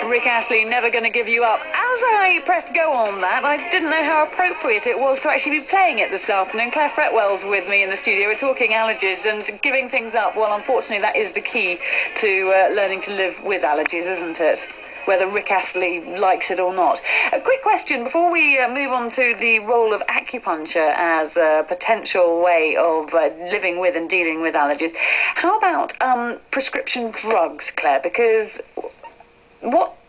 Rick Astley, Never Gonna Give You Up. As I pressed go on that, I didn't know how appropriate it was to actually be playing it this afternoon. Claire Fretwell's with me in the studio. We're talking allergies and giving things up. Well, unfortunately, that is the key to learning to live with allergies, isn't it? Whether Rick Astley likes it or not. A quick question before we move on to the role of acupuncture as a potential way of living with and dealing with allergies. How about prescription drugs, Claire? Because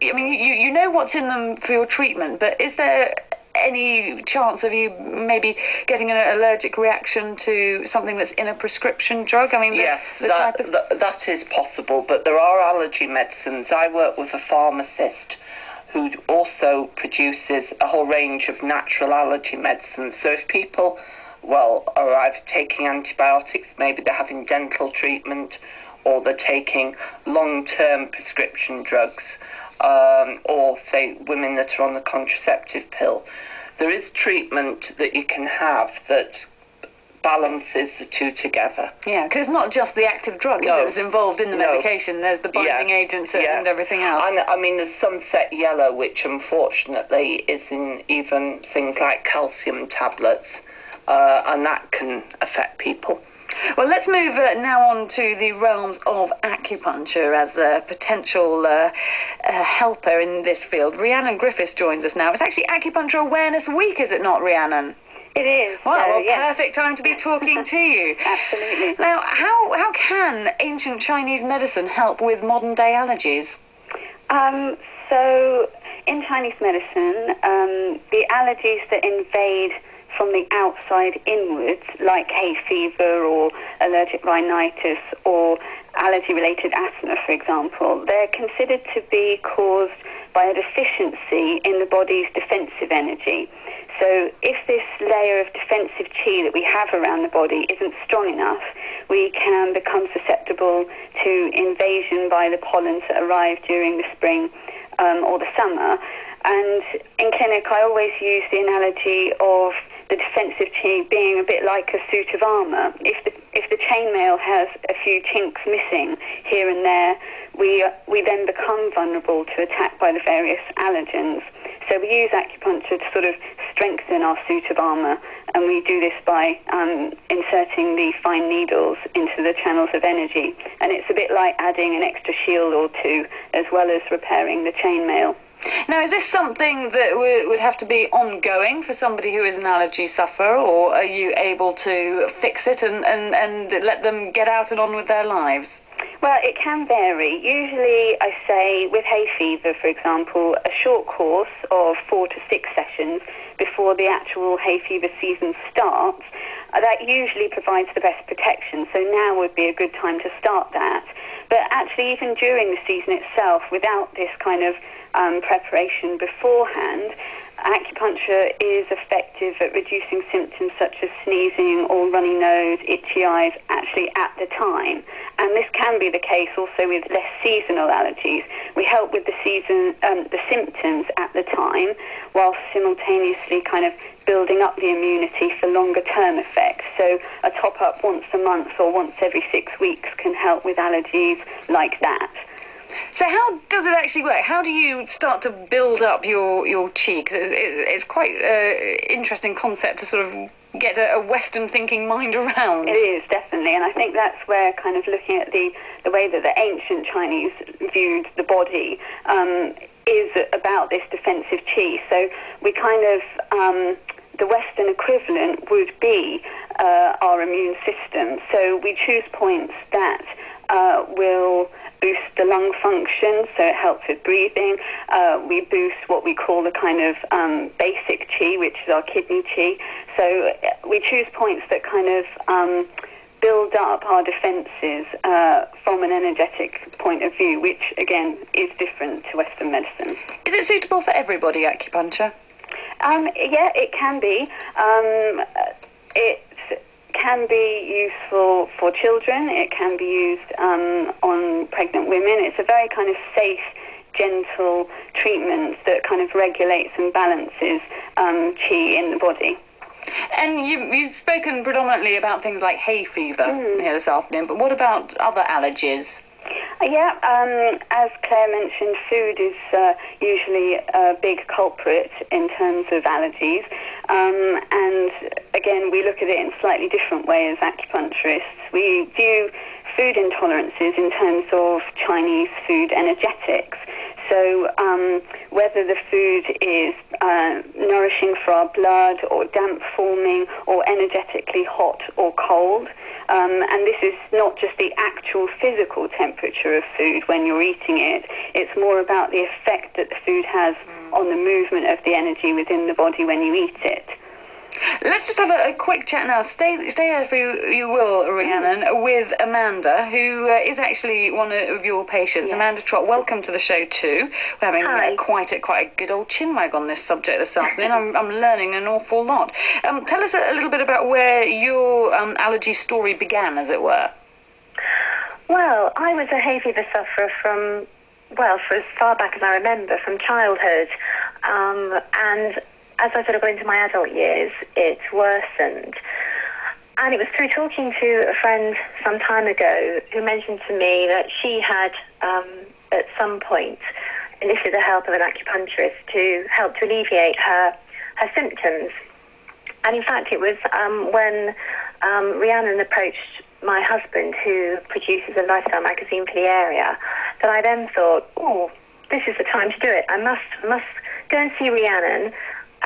you know what's in them for your treatment, but is there any chance of you maybe getting an allergic reaction to something that's in a prescription drug? Yes, that is possible, but there are allergy medicines. I work with a pharmacist who also produces a whole range of natural allergy medicines. So if people, are either taking antibiotics, maybe they're having dental treatment, or they're taking long-term prescription drugs, or say women that are on the contraceptive pill, there is treatment that you can have that balances the two together. Yeah, because it's not just the active drug that's involved in the medication. There's the binding agents and everything else. And there's sunset yellow, which unfortunately is in even things like calcium tablets, and that can affect people. Well, let's move now on to the realms of acupuncture as a potential helper in this field. Rhiannon Griffiths joins us now. It's actually Acupuncture Awareness Week, is it not, Rhiannon? It is. Wow, perfect time to be talking to you. Absolutely. Now, how can ancient Chinese medicine help with modern-day allergies? So, in Chinese medicine, the allergies that invade from the outside inwards, like hay fever or allergic rhinitis or allergy-related asthma, for example, they're considered to be caused by a deficiency in the body's defensive energy. So if this layer of defensive qi that we have around the body isn't strong enough, we can become susceptible to invasion by the pollens that arrive during the spring or the summer. And in clinic, I always use the analogy of the defensive qi being a bit like a suit of armour. If the chainmail has a few chinks missing here and there, we then become vulnerable to attack by the various allergens. So we use acupuncture to sort of strengthen our suit of armour, and we do this by inserting the fine needles into the channels of energy. And it's a bit like adding an extra shield or two, as well as repairing the chainmail. Now, is this something that would have to be ongoing for somebody who is an allergy sufferer, or are you able to fix it and let them get out and on with their lives? Well, it can vary. Usually, I say, with hay fever, for example, a short course of 4 to 6 sessions before the actual hay fever season starts, that usually provides the best protection. So now would be a good time to start that. But actually, even during the season itself, without this kind of preparation beforehand, acupuncture is effective at reducing symptoms such as sneezing or runny nose, itchy eyes, actually at the time. And this can be the case also with less seasonal allergies. We help with the symptoms at the time, while simultaneously kind of building up the immunity for longer term effects. So a top up once a month or once every 6 weeks can help with allergies like that. So how does it actually work? How do you start to build up your qi? 'Cause it's quite an interesting concept to sort of get a Western thinking mind around. It is, definitely, and I think that's where kind of looking at the way that the ancient Chinese viewed the body is about this defensive qi. So we kind of, the Western equivalent would be our immune system. So we choose points that will boost the lung function, so it helps with breathing. We boost what we call the kind of basic qi, which is our kidney qi. So we choose points that kind of build up our defences from an energetic point of view, which, again, is different to Western medicine. Is it suitable for everybody, acupuncture? Yeah, it can be. It can be useful for children. It can be used on pregnant women. It's a very kind of safe, gentle treatment that kind of regulates and balances qi in the body. And you've spoken predominantly about things like hay fever here this afternoon, but what about other allergies? As Claire mentioned, food is usually a big culprit in terms of allergies. And again, we look at it in a slightly different way as acupuncturists. We view food intolerances in terms of Chinese food energetics. So whether the food is nourishing for our blood or damp forming or energetically hot or cold. And this is not just the actual physical temperature of food when you're eating it. It's more about the effect that the food has on the movement of the energy within the body when you eat it. Let's just have a quick chat now. Stay there if you will, Rhiannon, with Amanda, who is actually one of your patients. Yeah. Amanda Trott, welcome to the show too. We're having quite a good old chinwag on this subject this afternoon. I'm learning an awful lot. Tell us a little bit about where your allergy story began, as it were. Well, I was a hay fever sufferer for as far back as I remember, from childhood, and as I sort of got into my adult years, it worsened. And it was through talking to a friend some time ago who mentioned to me that she had, at some point, enlisted the help of an acupuncturist to help to alleviate her symptoms. And in fact, it was when Rhiannon approached my husband, who produces a lifestyle magazine for the area, that I then thought, oh, this is the time to do it. I must go and see Rhiannon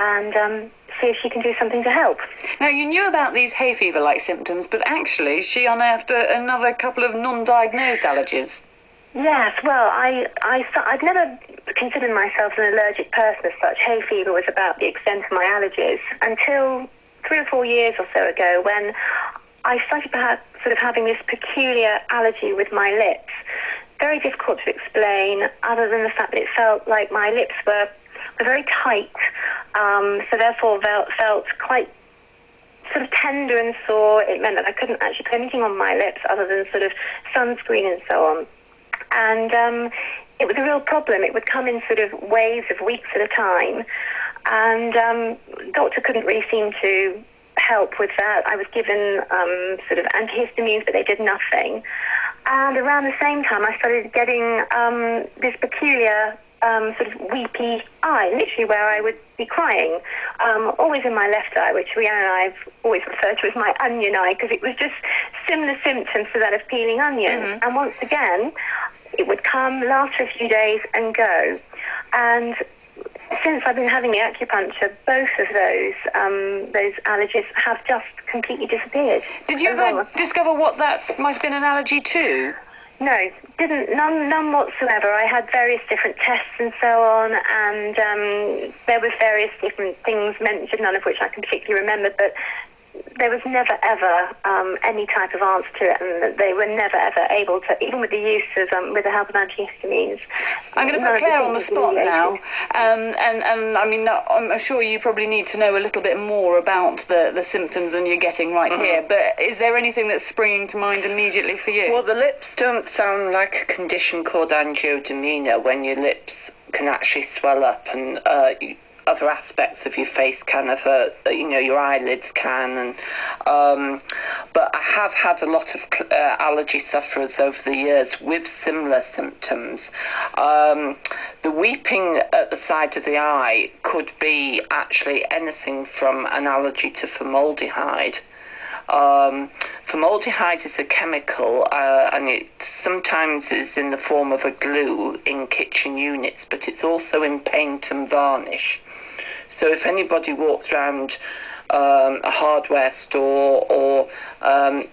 and see if she can do something to help. Now, you knew about these hay fever-like symptoms, but actually she unearthed another couple of non-diagnosed allergies. Yes, well, I'd never considered myself an allergic person as such. Hay fever was about the extent of my allergies until 3 or 4 years or so ago, when I started sort of having this peculiar allergy with my lips. Very difficult to explain, other than the fact that it felt like my lips were very tight, so therefore felt quite sort of tender and sore. It meant that I couldn't actually put anything on my lips other than sort of sunscreen and so on. And it was a real problem. It would come in sort of waves of weeks at a time, and doctor couldn't really seem to help with that. I was given sort of antihistamines, but they did nothing. And around the same time, I started getting this peculiar sort of weepy eye, literally where I would be crying, always in my left eye, which Rhiannon and I have always referred to as my onion eye, because it was just similar symptoms to that of peeling onions. Mm-hmm. And once again, it would come, last for a few days, and go. And since I've been having the acupuncture, both of those allergies have just completely disappeared. Did you ever discover what that might have been an allergy to? No, didn't. None whatsoever. I had various different tests and so on, and there was various different things mentioned, none of which I can particularly remember, but there was never, ever any type of answer to it, and they were never, ever able to, even with the use of, with the help of antihistamines. I'm going to put Claire on the spot now, and I mean, I'm sure you probably need to know a little bit more about the symptoms than you're getting right here, but is there anything that's springing to mind immediately for you? Well, the lips don't sound like a condition called angioedema, when your lips can actually swell up, and other aspects of your face can have, your eyelids can, and but I have had a lot of allergy sufferers over the years with similar symptoms. The weeping at the side of the eye could be actually anything from an allergy to formaldehyde. Formaldehyde is a chemical, and it sometimes is in the form of a glue in kitchen units, but it's also in paint and varnish. So if anybody walks around a hardware store or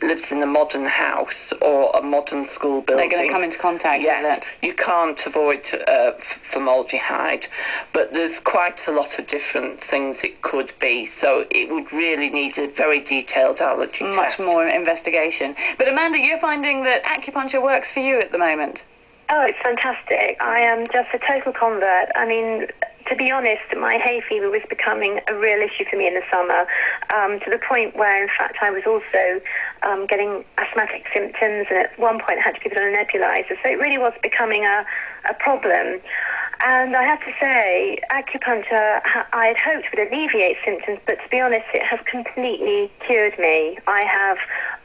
lives in a modern house or a modern school building, they're going to come into contact with it. Yes, you can't avoid formaldehyde, but there's quite a lot of different things it could be, so it would really need a very detailed allergy test. Much more investigation. But Amanda, you're finding that acupuncture works for you at the moment? Oh, it's fantastic. I am just a total convert. I mean, to be honest, my hay fever was becoming a real issue for me in the summer, to the point where, in fact, I was also getting asthmatic symptoms, and at one point I had to be put on a nebulizer. So it really was becoming a problem. And I have to say, acupuncture, I had hoped would alleviate symptoms, but to be honest, it has completely cured me. I have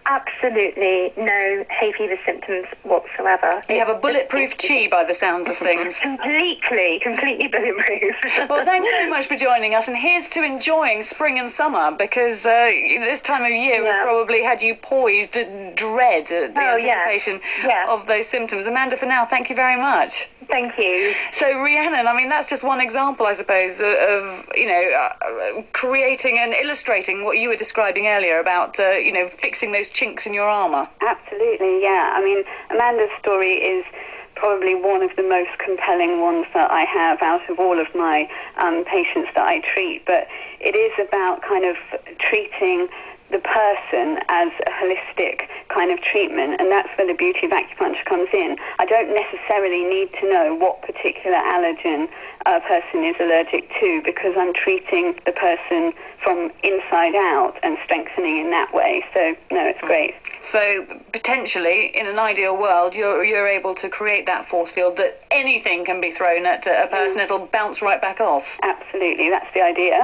absolutely no hay fever symptoms whatsoever. You have a bulletproof chi by the sounds of things. Completely bulletproof. Well, thanks very much for joining us, and here's to enjoying spring and summer, because this time of year has probably had you poised at dread at the anticipation of those symptoms. Amanda, for now, thank you very much. Thank you. So, Rhiannon, I mean, that's just one example, I suppose, of creating and illustrating what you were describing earlier about, fixing those chinks in your armour. Absolutely, yeah. I mean, Amanda's story is probably one of the most compelling ones that I have out of all of my patients that I treat, but it is about kind of treating the person as a holistic kind of treatment, and that's where the beauty of acupuncture comes in. I don't necessarily need to know what particular allergen a person is allergic to, because I'm treating the person from inside out and strengthening in that way. So, no, it's great. So, potentially, in an ideal world, you're able to create that force field that anything can be thrown at a person, it'll bounce right back off. Absolutely, that's the idea.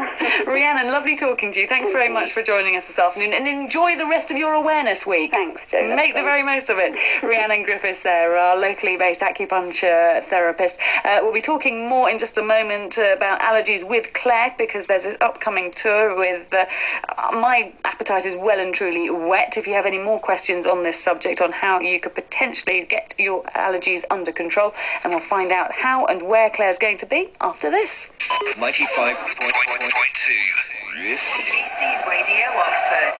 Rhiannon, lovely talking to you. Thanks very much for joining us this afternoon, and enjoy the rest of your awareness week. Thanks, Jo. Make the very most of it. Rhiannon Griffiths there, our locally based acupuncture therapist. We'll be talking more in just a moment about allergies with Claire, because there's an upcoming tour with My Appetite is Well and Truly Wet. If you have any more questions on this subject, on how you could potentially get your allergies under control, and we'll find out how and where Claire's going to be after this. 95.2 BBC Radio Oxford.